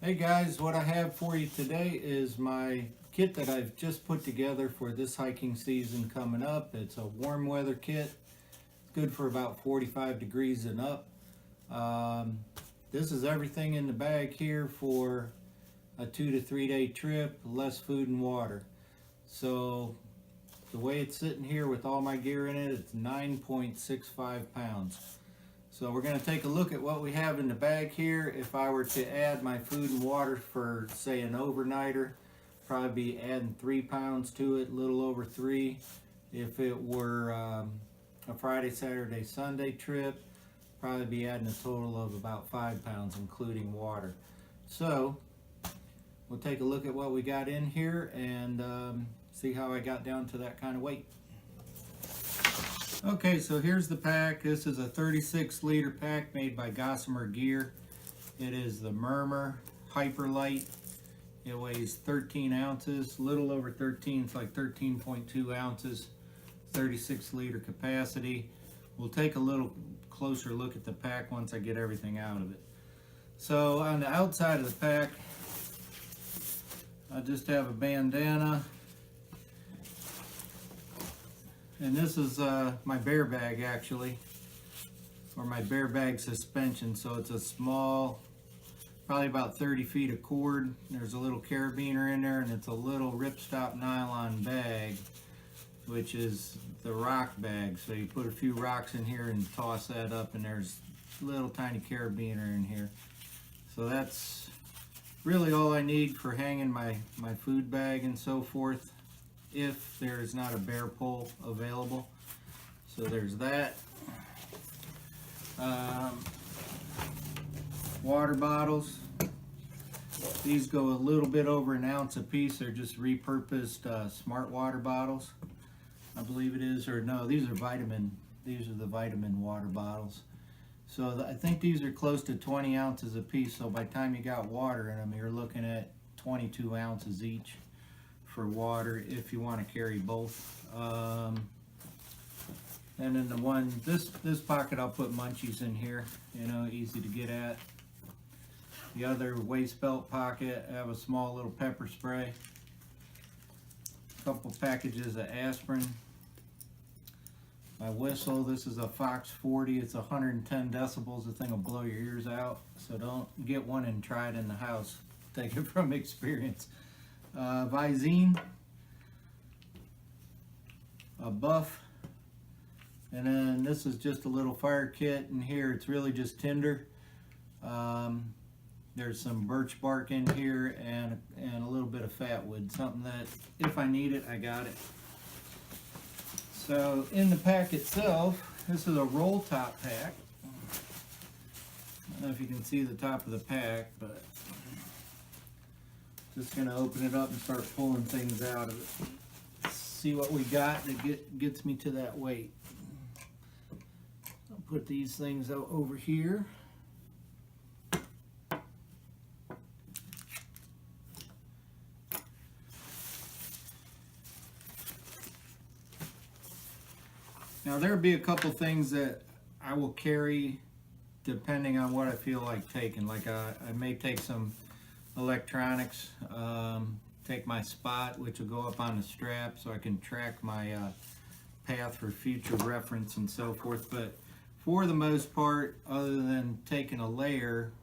Hey guys, what I have for you today is my kit that I've just put together for this hiking season coming up. It's a warm weather kit. It's good for about 45 degrees and up. Um, this is everything in the bag here for a 2 to 3 day trip, less food and water. So the way it's sitting here with all my gear in it, it's 9.65 pounds. So we're going to take a look at what we have in the bag here. If I were to add my food and water for, say, an overnighter, probably be adding 3 pounds to it, a little over 3. If it were a Friday, Saturday, Sunday trip, probably be adding a total of about 5 pounds, including water. So we'll take a look at what we got in here and see how I got down to that kind of weight. Okay, so here's the pack. This is a 36-liter pack made by Gossamer Gear. It is the Murmur Hyperlight. It weighs 13 ounces, a little over 13. It's like 13.2 ounces, 36-liter capacity. We'll take a little closer look at the pack once I get everything out of it. So on the outside of the pack, I just have a bandana. And this is my bear bag, actually, or my bear bag suspension. So it's a small, probably about 30 feet of cord. There's a little carabiner in there, and it's a little ripstop nylon bag, which is the rock bag. So you put a few rocks in here and toss that up, and there's a little tiny carabiner in here. So that's really all I need for hanging my food bag and so forth, if there is not a bear pole available. So there's that. Water bottles. These go a little bit over an ounce a piece. They're just repurposed smart water bottles, I believe it is. Or no, these are the vitamin water bottles. So I think these are close to 20 ounces a piece. So by the time you got water in them, you're looking at 22 ounces each for water, if you want to carry both. And then this pocket, I'll put munchies in here, easy to get at. The other waist belt pocket, I have a small little pepper spray, a couple packages of aspirin, my whistle. This is a Fox 40. It's 110 decibels. The thing will blow your ears out, so don't get one and try it in the house. Take it from experience. Visine, a buff, and then this is just a little fire kit. In here it's really just tinder. There's some birch bark in here and a little bit of fat wood, something that if I need it, I got it. So in the pack itself, this is a roll top pack. I don't know if you can see the top of the pack, but just going to open it up and start pulling things out of it. See what we got that gets me to that weight. I'll put these things over here. Now there'll be a couple things that I will carry depending on what I feel like taking. Like I may take some electronics, take my spot, which will go up on the strap so I can track my path for future reference and so forth. But for the most part, other than taking a layer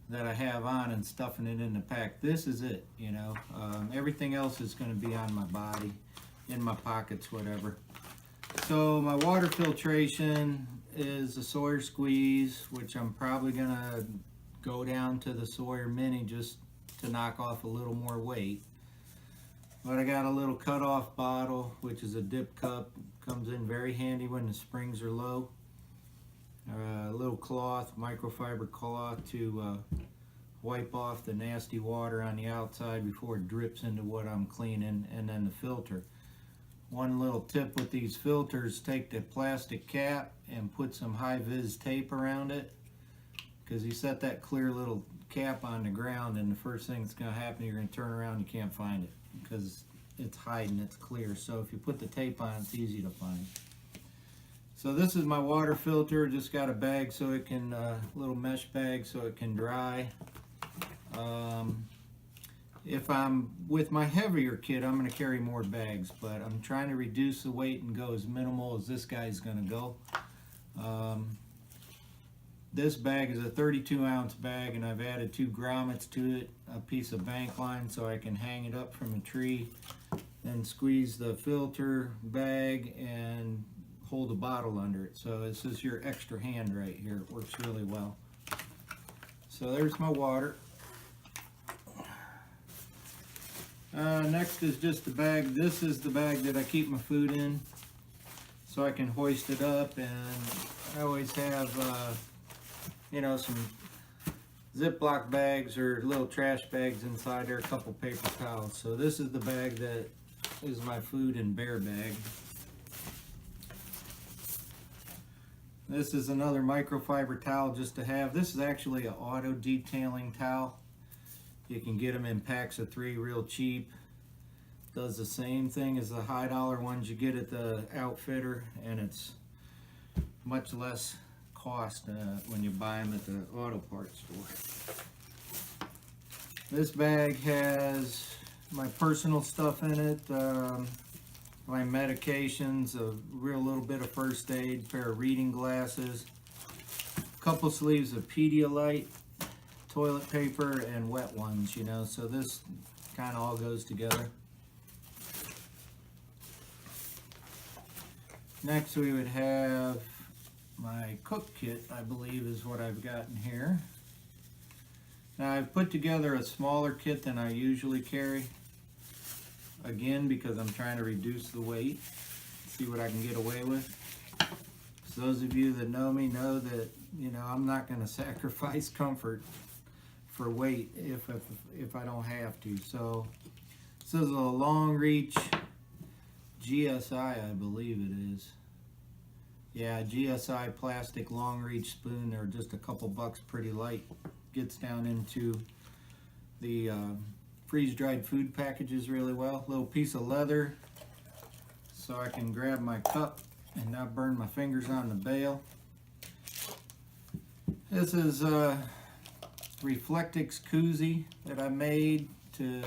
that I have on and stuffing it in the pack, this is it. Everything else is going to be on my body, in my pockets, whatever. So my water filtration is a Sawyer Squeeze, which I'm probably going to go down to the Sawyer Mini just to knock off a little more weight. But I got a little cut-off bottle, which is a dip cup. Comes in very handy when the springs are low. A little cloth, microfiber cloth, to wipe off the nasty water on the outside before it drips into what I'm cleaning, and then the filter. One little tip with these filters: take the plastic cap and put some high-vis tape around it, because you set that clear little cap on the ground, and the first thing that's going to happen, you're going to turn around and you can't find it because it's hiding, it's clear. So if you put the tape on, it's easy to find. So this is my water filter. Just got a bag so it can, little mesh bag so it can dry. If I'm with my heavier kit, I'm going to carry more bags, but I'm trying to reduce the weight and go as minimal as this guy's going to go. This bag is a 32-ounce bag, and I've added 2 grommets to it, a piece of bank line so I can hang it up from a tree, then squeeze the filter bag and hold a bottle under it. So this is your extra hand right here. It works really well. So there's my water. Next is just the bag. This is the bag that I keep my food in, so I can hoist it up, and I always have you know, some Ziploc bags or little trash bags inside there, a couple paper towels. So this is the bag that is my food and bear bag. This is another microfiber towel just to have. This is actually an auto detailing towel. You can get them in packs of 3 real cheap. Does the same thing as the high dollar ones you get at the outfitter, and it's much less cost when you buy them at the auto parts store. This bag has my personal stuff in it, my medications, a real little bit of first aid, pair of reading glasses, a couple sleeves of Pedialyte, toilet paper, and wet ones, you know, so this kind of all goes together. Next we would have my cook kit, I believe is what I've got in here. Now I've put together a smaller kit than I usually carry, again because I'm trying to reduce the weight, see what I can get away with. So those of you that know me know that, you know, I'm not going to sacrifice comfort for weight if I don't have to. So this is a long reach GSI, I believe it is. Yeah, GSI plastic long reach spoon. They're just a couple bucks, pretty light. Gets down into the freeze-dried food packages really well. Little piece of leather so I can grab my cup and not burn my fingers on the bail. This is a Reflectix koozie that I made to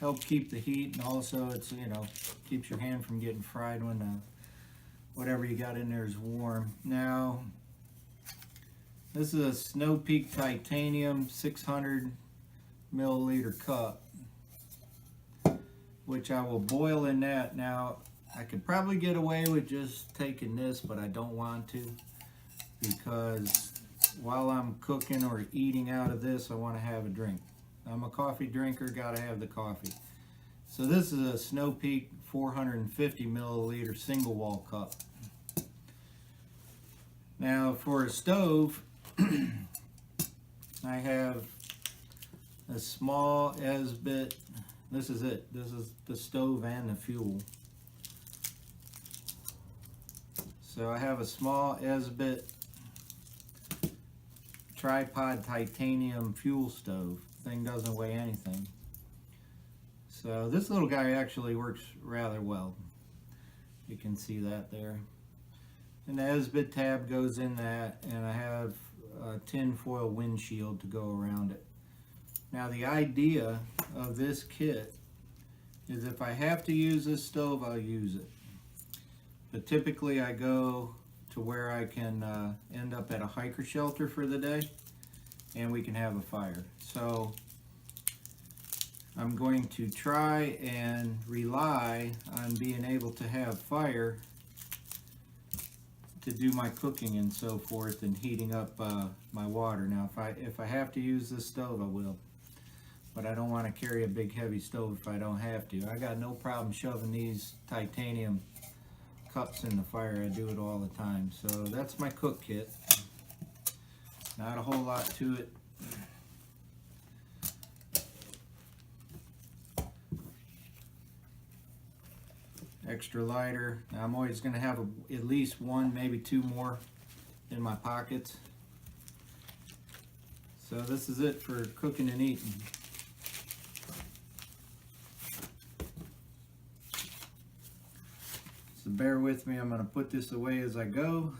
help keep the heat, and also it's, you know, keeps your hand from getting fried when whatever you got in there is warm. Now, this is a Snow Peak Titanium 600 milliliter cup, which I will boil in that. Now, I could probably get away with just taking this, but I don't want to, because while I'm cooking or eating out of this, I want to have a drink. I'm a coffee drinker, gotta have the coffee. So this is a Snow Peak 450 milliliter single wall cup. Now for a stove, I have a small Esbit. This is it. This is the stove and the fuel. So I have a small Esbit tripod titanium fuel stove. Thing doesn't weigh anything. So this little guy actually works rather well. You can see that there. And the Esbit tab goes in that, and I have a tin foil windshield to go around it. Now the idea of this kit is if I have to use this stove, I'll use it. But typically I go to where I can end up at a hiker shelter for the day, and we can have a fire. So I'm going to try and rely on being able to have fire to do my cooking and so forth, and heating up my water. Now if I have to use this stove, I will, but I don't want to carry a big heavy stove if I don't have to. I got no problem shoving these titanium cups in the fire. I do it all the time. So that's my cook kit. Not a whole lot to it. Extra lighter. Now I'm always going to have at least one, maybe two more in my pockets. So this is it for cooking and eating. So bear with me, I'm going to put this away as I go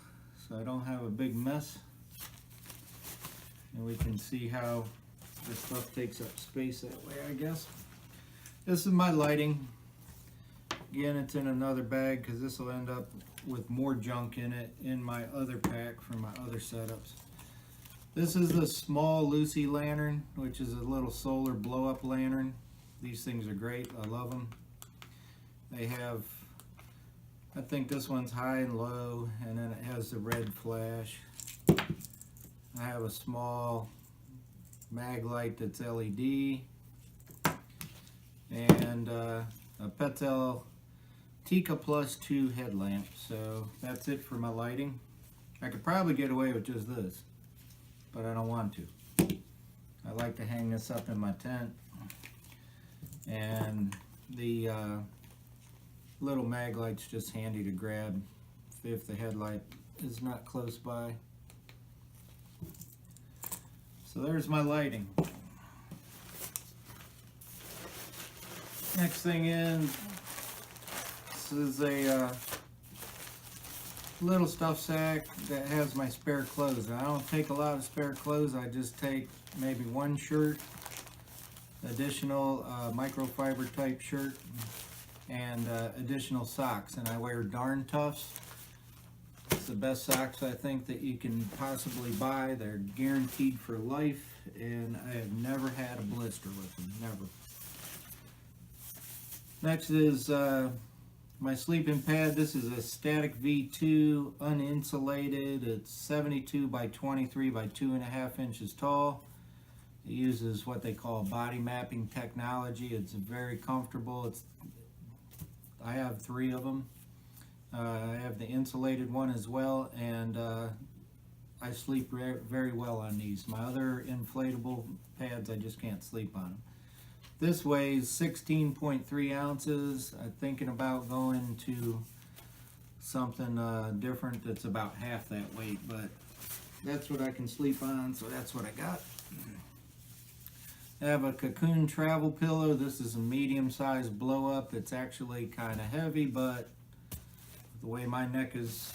so I don't have a big mess. And we can see how This stuff takes up space that way, I guess. This is my lighting. Again, it's in another bag because this will end up with more junk in it in my other pack from my other setups. This is a small Lucy lantern, which is a little solar blow-up lantern. These things are great. I love them. They have, I think this one's high and low, and then it has the red flash. I have a small mag light that's LED, and a Petzl Tika Plus 2 headlamp. So that's it for my lighting. I could probably get away with just this, but I don't want to. I like to hang this up in my tent, and the little mag light's just handy to grab if the headlight is not close by. So there's my lighting. Next thing in, this is a little stuff sack that has my spare clothes. I don't take a lot of spare clothes. I just take maybe one shirt, additional microfiber type shirt, and additional socks. And I wear Darn Toughs. It's the best socks I think that you can possibly buy. They're guaranteed for life, and I have never had a blister with them, never. Next is my sleeping pad. This is a Static V2, uninsulated. It's 72 by 23 by 2.5 inches tall. It uses what they call body mapping technology. It's very comfortable. I have 3 of them. I have the insulated one as well, and I sleep very well on these. My other inflatable pads, I just can't sleep on them. This weighs 16.3 ounces. I'm thinking about going to something different that's about half that weight, but that's what I can sleep on, so that's what I got. I have a Cocoon travel pillow. This is a medium-sized blow-up. It's actually kind of heavy, but the way my neck is,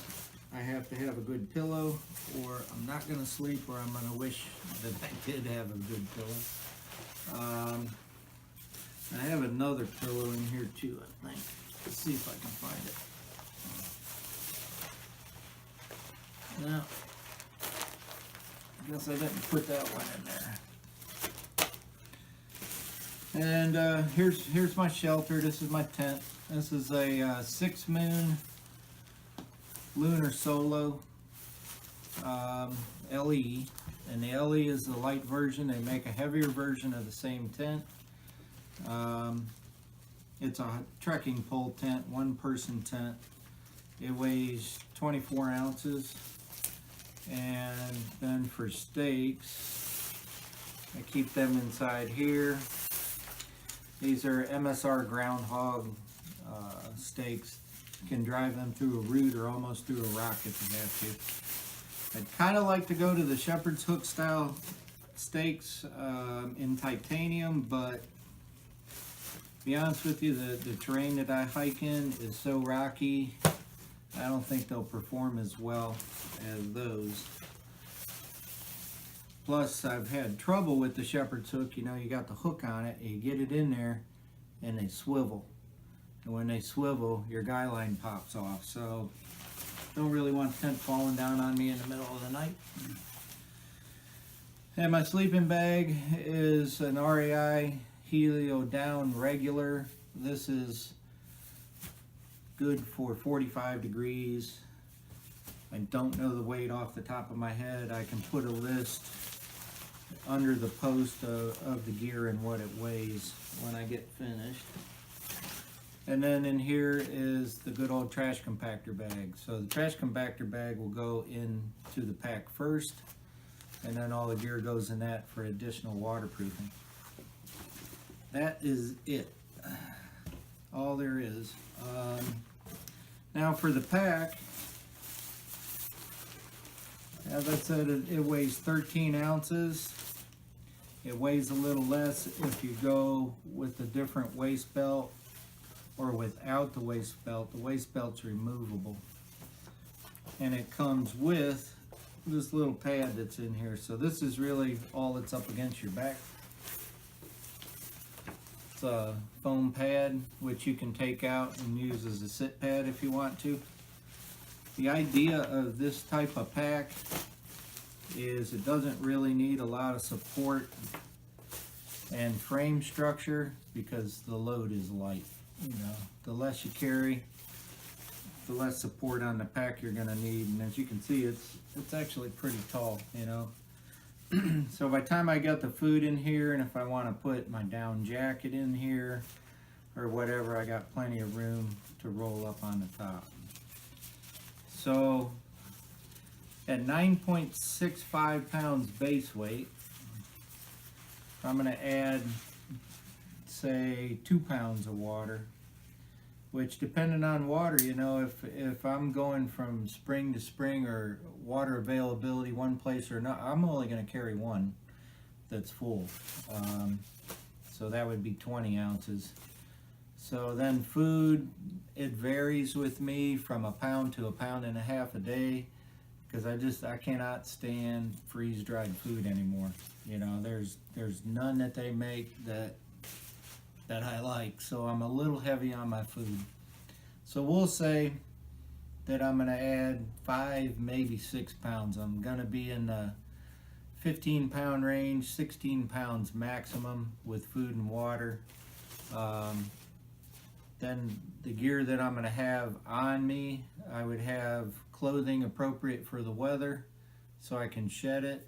I have to have a good pillow, or I'm not going to sleep, or I'm going to wish that I did have a good pillow. I have another pillow in here too, I think. Let's see if I can find it. No, I guess I didn't put that one in there. And here's my shelter. This is my tent. This is a 6 Moon Lunar Solo LE, and the LE is the light version. They make a heavier version of the same tent. It's a trekking pole tent, 1-person tent. It weighs 24 ounces. And then for stakes, I keep them inside here. These are MSR groundhog stakes. You can drive them through a root or almost through a rock if you have to. I'd kind of like to go to the shepherd's hook style stakes in titanium, but to be honest with you, the terrain that I hike in is so rocky, I don't think they'll perform as well as those. Plus, I've had trouble with the shepherd's hook. You know, you got the hook on it, and you get it in there, and they swivel. And when they swivel, your guy line pops off. So, don't really want the tent falling down on me in the middle of the night. And my sleeping bag is an REI Helio Down regular. This is good for 45 degrees. I don't know the weight off the top of my head. I can put a list under the post of the gear and what it weighs when I get finished. And then in here is the good old trash compactor bag. So the trash compactor bag will go into the pack first, and then all the gear goes in that for additional waterproofing. That is it. All there is. Now for the pack, as I said, it weighs 13 ounces. It weighs a little less if you go with a different waist belt or without the waist belt. The waist belt's removable. And it comes with this little pad that's in here. So this is really all that's up against your back foam pad, which you can take out and use as a sit pad if you want to. The idea of this type of pack is it doesn't really need a lot of support and frame structure because the load is light. You know, the less you carry, the less support on the pack you're going to need. And as you can see, it's actually pretty tall, you know. So by the time I got the food in here, and if I want to put my down jacket in here or whatever, I got plenty of room to roll up on the top. So at 9.65 pounds base weight, I'm going to add, say, 2 pounds of water, which depending on water, you know, if I'm going from spring to spring or water availability one place or not, I'm only going to carry one that's full. So that would be 20 ounces. So then food, it varies with me from 1 pound to 1.5 pounds a day, because I cannot stand freeze-dried food anymore. You know, there's none that they make that I like, so I'm a little heavy on my food. So we'll say that I'm going to add 5, maybe 6 pounds. I'm going to be in the 15-pound range, 16 pounds maximum with food and water. Then the gear that I'm going to have on me, I would have clothing appropriate for the weather so I can shed it.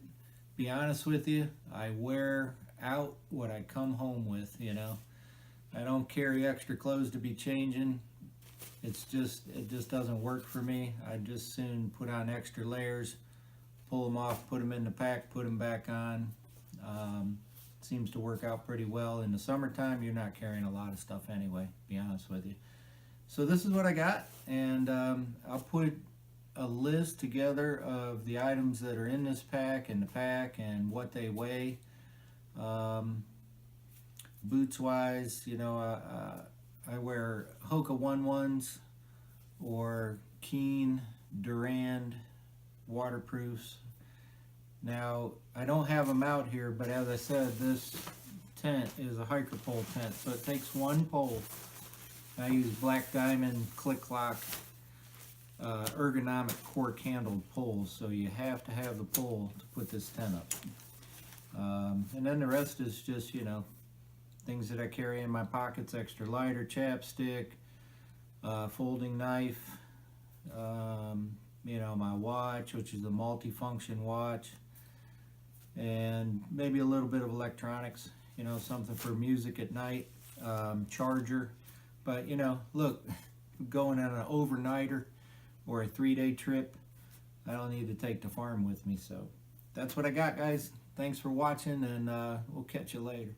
Be honest with you, I wear out what I come home with, you know. I don't carry extra clothes to be changing. It just doesn't work for me. I just soon put on extra layers, pull them off, put them in the pack, put them back on. Seems to work out pretty well. In the summertime, you're not carrying a lot of stuff anyway, to be honest with you. So this is what I got, and I'll put a list together of the items that are in this pack and the pack and what they weigh. Boots wise, you know, I wear Hoka 1-1s or Keen Durand waterproofs. Now, I don't have them out here, but as I said, this tent is a hiker pole tent, so it takes one pole. I use Black Diamond Click Lock ergonomic cork handled poles, so you have to have the pole to put this tent up. And then the rest is just, you know, things that I carry in my pockets: extra lighter, chapstick, folding knife, you know, my watch, which is a multi-function watch, and maybe a little bit of electronics, you know, something for music at night, charger. But, you know, look, going on an overnighter or a 3-day trip, I don't need to take the farm with me. So that's what I got, guys. Thanks for watching, and we'll catch you later.